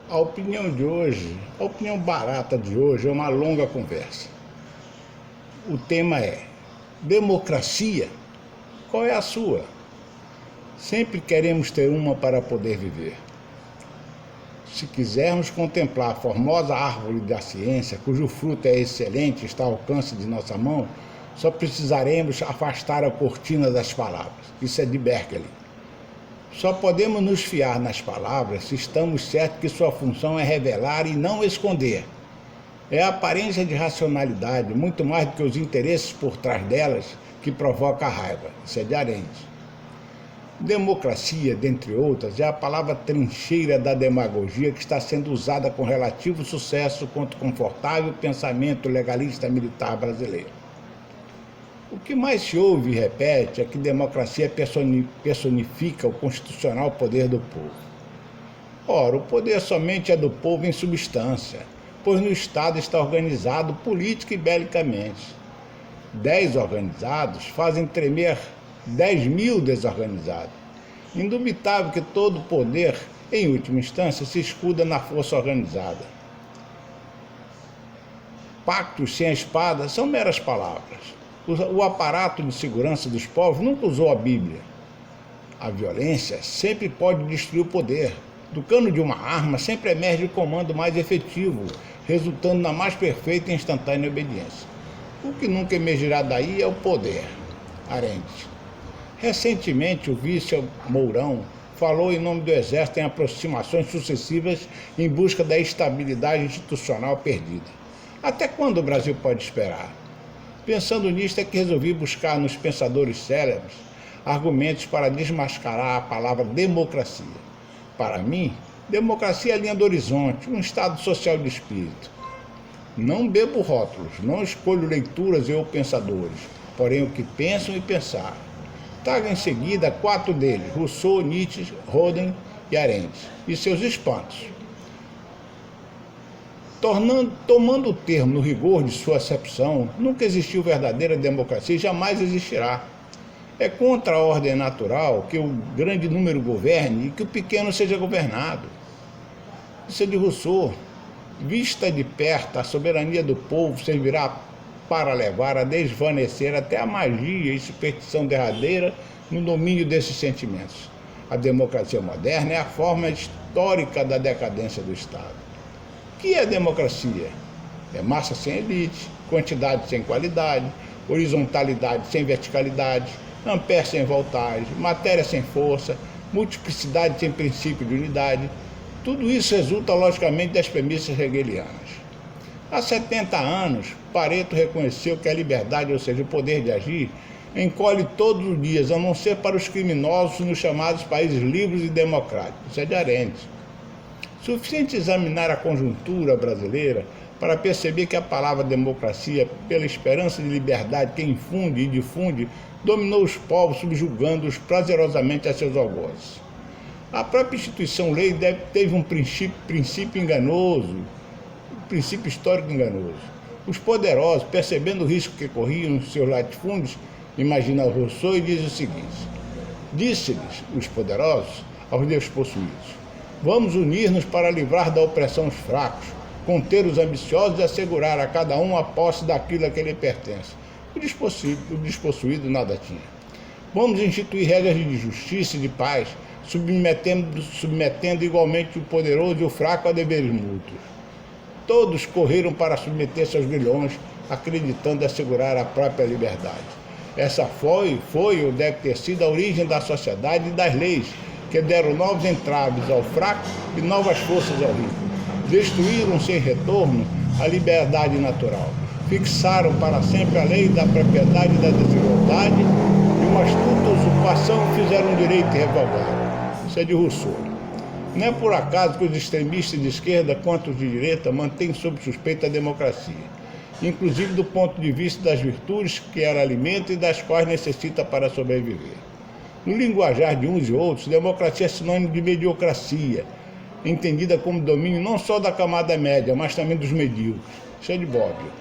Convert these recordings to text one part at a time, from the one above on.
A opinião de hoje, a opinião barata de hoje é uma longa conversa. O tema é democracia. Qual é a sua? Sempre queremos ter uma para poder viver. Se quisermos contemplar a formosa árvore da ciência, cujo fruto é excelente e está ao alcance de nossa mão, só precisaremos afastar a cortina das palavras. Isso é de Berkeley. Só podemos nos fiar nas palavras se estamos certos que sua função é revelar e não esconder. É a aparência de racionalidade, muito mais do que os interesses por trás delas, que provoca a raiva. Isso é de Arendt. Democracia, dentre outras, é a palavra trincheira da demagogia que está sendo usada com relativo sucesso contra o confortável pensamento legalista militar brasileiro. O que mais se ouve e repete é que democracia personifica o constitucional poder do povo. Ora, o poder somente é do povo em substância, pois no Estado está organizado política e belicamente. 10 organizados fazem tremer 10.000 desorganizados. Indubitável que todo poder, em última instância, se escuda na força organizada. Pactos sem a espada são meras palavras. O aparato de segurança dos povos nunca usou a Bíblia. A violência sempre pode destruir o poder. Do cano de uma arma sempre emerge o comando mais efetivo, resultando na mais perfeita e instantânea obediência. O que nunca emergirá daí é o poder. Arendt. Recentemente, o vice Mourão falou em nome do Exército em aproximações sucessivas em busca da estabilidade institucional perdida. Até quando o Brasil pode esperar? Pensando nisto é que resolvi buscar nos pensadores célebres argumentos para desmascarar a palavra democracia. Para mim, democracia é a linha do horizonte, um estado social de espírito. Não bebo rótulos, não escolho leituras ou pensadores, porém o que pensam e pensar. Trago em seguida 4 deles, Rousseau, Nietzsche, Roden e Arendt, e seus espantos. Tomando o termo no rigor de sua acepção, nunca existiu verdadeira democracia e jamais existirá. É contra a ordem natural que o grande número governe e que o pequeno seja governado. Isso é de Rousseau. Vista de perto, a soberania do povo servirá para levar a desvanecer até a magia e superstição derradeira no domínio desses sentimentos. A democracia moderna é a forma histórica da decadência do Estado. O que é democracia? É massa sem elite, quantidade sem qualidade, horizontalidade sem verticalidade, ampere sem voltagem, matéria sem força, multiplicidade sem princípio de unidade. Tudo isso resulta, logicamente, das premissas hegelianas. Há 70 anos, Pareto reconheceu que a liberdade, ou seja, o poder de agir, encolhe todos os dias, a não ser para os criminosos nos chamados países livres e democráticos. Isso é de Arendt. Suficiente examinar a conjuntura brasileira para perceber que a palavra democracia, pela esperança de liberdade que infunde e difunde, dominou os povos, subjugando-os prazerosamente a seus algozes. A própria instituição lei teve um princípio enganoso, um princípio histórico enganoso. Os poderosos, percebendo o risco que corriam nos seus latifúndios, imagina Rousseau e diz o seguinte: disse-lhes, os poderosos, aos despossuídos: vamos unir-nos para livrar da opressão os fracos, conter os ambiciosos e assegurar a cada um a posse daquilo a que lhe pertence. O despossuído nada tinha. Vamos instituir regras de justiça e de paz, submetendo igualmente o poderoso e o fraco a deveres mútuos. Todos correram para submeter-se aos grilhões, acreditando assegurar a própria liberdade. Essa foi ou deve ter sido a origem da sociedade e das leis, que deram novos entraves ao fraco e novas forças ao rico. Destruíram sem retorno a liberdade natural. Fixaram para sempre a lei da propriedade e da desigualdade e uma astuta usurpação fizeram direito irrevogável. Isso é de Rousseau. Não é por acaso que os extremistas de esquerda quanto os de direita mantêm sob suspeita a democracia, inclusive do ponto de vista das virtudes que ela alimenta e das quais necessita para sobreviver. No linguajar de uns e outros, democracia é sinônimo de mediocracia, entendida como domínio não só da camada média, mas também dos medíocres. Isso é de Bobbio.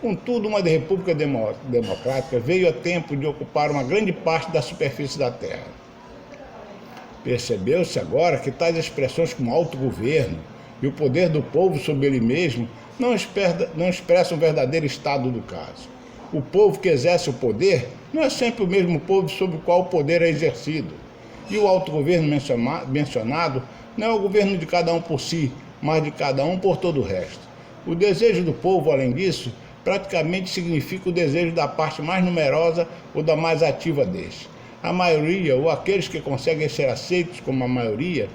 Contudo, uma república democrática veio a tempo de ocupar uma grande parte da superfície da Terra. Percebeu-se agora que tais expressões como autogoverno e o poder do povo sobre ele mesmo não expressam o verdadeiro estado do caso. O povo que exerce o poder não é sempre o mesmo povo sobre o qual o poder é exercido. E o autogoverno mencionado não é o governo de cada um por si, mas de cada um por todo o resto. O desejo do povo, além disso, praticamente significa o desejo da parte mais numerosa ou da mais ativa deste. A maioria, ou aqueles que conseguem ser aceitos como a maioria,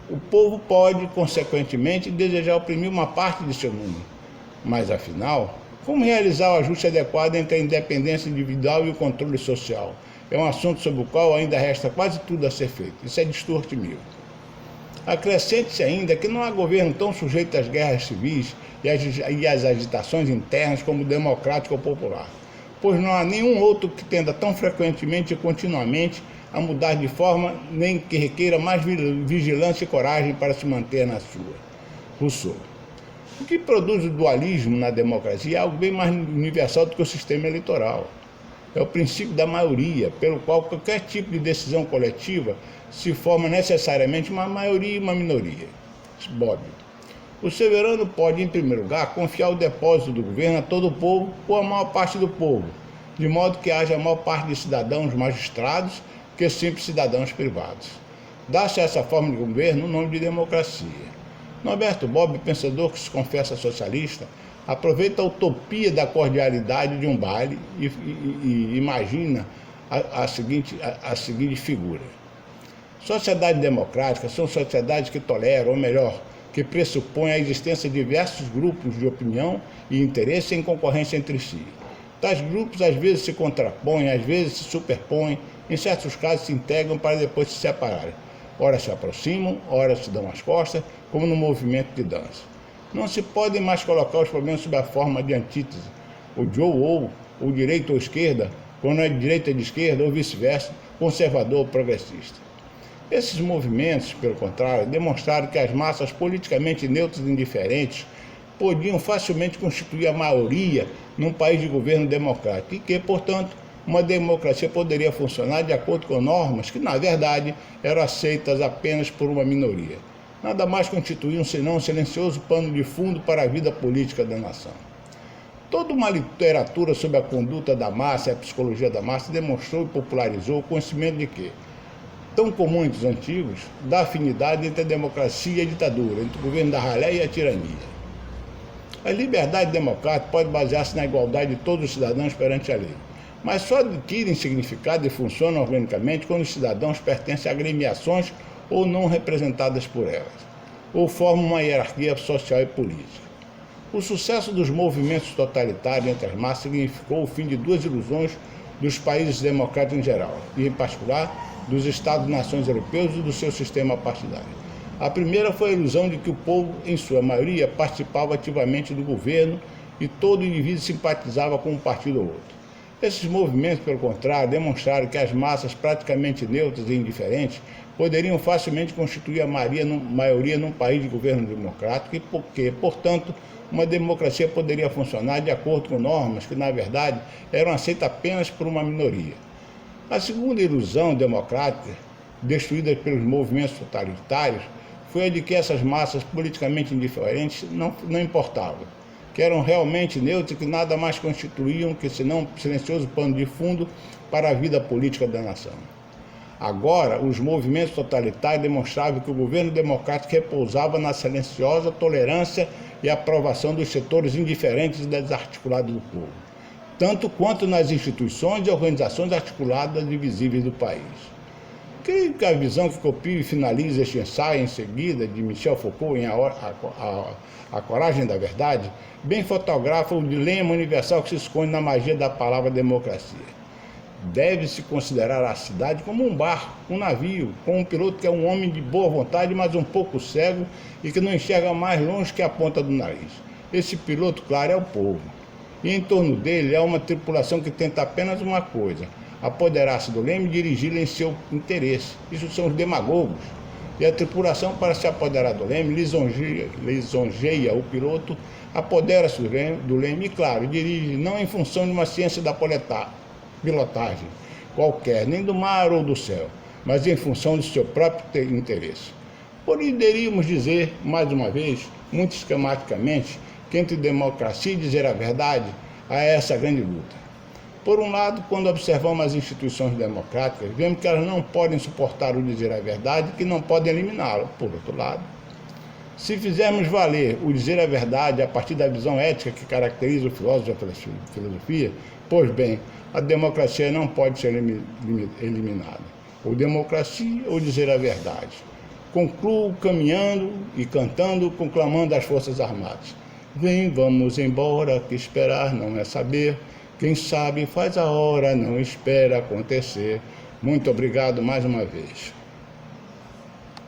o povo pode, consequentemente, desejar oprimir uma parte de seu número. Mas, afinal, como realizar o ajuste adequado entre a independência individual e o controle social? É um assunto sobre o qual ainda resta quase tudo a ser feito. Isso é distorcimento. Acrescente-se ainda que não há governo tão sujeito às guerras civis e às agitações internas como o democrático ou popular, pois não há nenhum outro que tenda tão frequentemente e continuamente a mudar de forma, nem que requeira mais vigilância e coragem para se manter na sua. Rousseau. O que produz o dualismo na democracia é algo bem mais universal do que o sistema eleitoral. É o princípio da maioria, pelo qual qualquer tipo de decisão coletiva se forma necessariamente uma maioria e uma minoria. Bobbio. O soberano pode, em primeiro lugar, confiar o depósito do governo a todo o povo ou a maior parte do povo, de modo que haja a maior parte de cidadãos magistrados que simples cidadãos privados. Dá-se a essa forma de governo o nome de democracia. Norberto Bobbio, pensador que se confessa socialista, aproveita a utopia da cordialidade de um baile e imagina a seguinte figura. Sociedades democráticas são sociedades que toleram, ou melhor, que pressupõem a existência de diversos grupos de opinião e interesse em concorrência entre si. Tais grupos às vezes se contrapõem, às vezes se superpõem, em certos casos se integram para depois se separarem. Ora se aproximam, ora se dão as costas, como no movimento de dança. Não se podem mais colocar os problemas sob a forma de antítese, ou de ou direita ou esquerda, quando é de direita ou de esquerda, ou vice-versa, conservador ou progressista. Esses movimentos, pelo contrário, demonstraram que as massas politicamente neutras e indiferentes podiam facilmente constituir a maioria num país de governo democrático e que, portanto, uma democracia poderia funcionar de acordo com normas que, na verdade, eram aceitas apenas por uma minoria. Nada mais constituíam senão um silencioso pano de fundo para a vida política da nação. Toda uma literatura sobre a conduta da massa e a psicologia da massa demonstrou e popularizou o conhecimento de que, tão comum entre os antigos, da afinidade entre a democracia e a ditadura, entre o governo da ralé e a tirania. A liberdade democrática pode basear-se na igualdade de todos os cidadãos perante a lei, mas só adquirem significado e funcionam organicamente quando os cidadãos pertencem a agremiações ou não representadas por elas, ou formam uma hierarquia social e política. O sucesso dos movimentos totalitários entre as massas significou o fim de duas ilusões dos países democráticos em geral, e em particular dos Estados-nações europeus e do seu sistema partidário. A primeira foi a ilusão de que o povo, em sua maioria, participava ativamente do governo e todo indivíduo simpatizava com um partido ou outro. Esses movimentos, pelo contrário, demonstraram que as massas praticamente neutras e indiferentes poderiam facilmente constituir a maioria num país de governo democrático e porque, portanto, uma democracia poderia funcionar de acordo com normas que, na verdade, eram aceitas apenas por uma minoria. A segunda ilusão democrática, destruída pelos movimentos totalitários, foi a de que essas massas politicamente indiferentes não importavam, que eram realmente neutras e que nada mais constituíam que senão um silencioso pano de fundo para a vida política da nação. Agora, os movimentos totalitários demonstravam que o governo democrático repousava na silenciosa tolerância e aprovação dos setores indiferentes e desarticulados do povo, tanto quanto nas instituições e organizações articuladas e visíveis do país. Creio que a visão que copia e finaliza este ensaio em seguida, de Michel Foucault, em A Coragem da Verdade, bem fotografa o dilema universal que se esconde na magia da palavra democracia. Deve-se considerar a cidade como um barco, um navio, com um piloto que é um homem de boa vontade, mas um pouco cego e que não enxerga mais longe que a ponta do nariz. Esse piloto, claro, é o povo. E em torno dele há uma tripulação que tenta apenas uma coisa: apoderar-se do leme e dirigi-lo em seu interesse. Isso são os demagogos. E a tripulação, para se apoderar do leme, lisonjeia o piloto, apodera-se do leme e, claro, dirige não em função de uma ciência da pilotagem qualquer, nem do mar ou do céu, mas em função do seu próprio interesse. Poderíamos dizer, mais uma vez, muito esquematicamente, que entre democracia e dizer a verdade há essa grande luta. Por um lado, quando observamos as instituições democráticas, vemos que elas não podem suportar o dizer a verdade e que não podem eliminá-la. Por outro lado, se fizermos valer o dizer a verdade a partir da visão ética que caracteriza o filósofo da filosofia, pois bem, a democracia não pode ser eliminada. Ou democracia ou dizer a verdade. Concluo caminhando e cantando, conclamando as Forças Armadas. Vem, vamos embora, que esperar não é saber. Quem sabe faz a hora, não espera acontecer. Muito obrigado mais uma vez.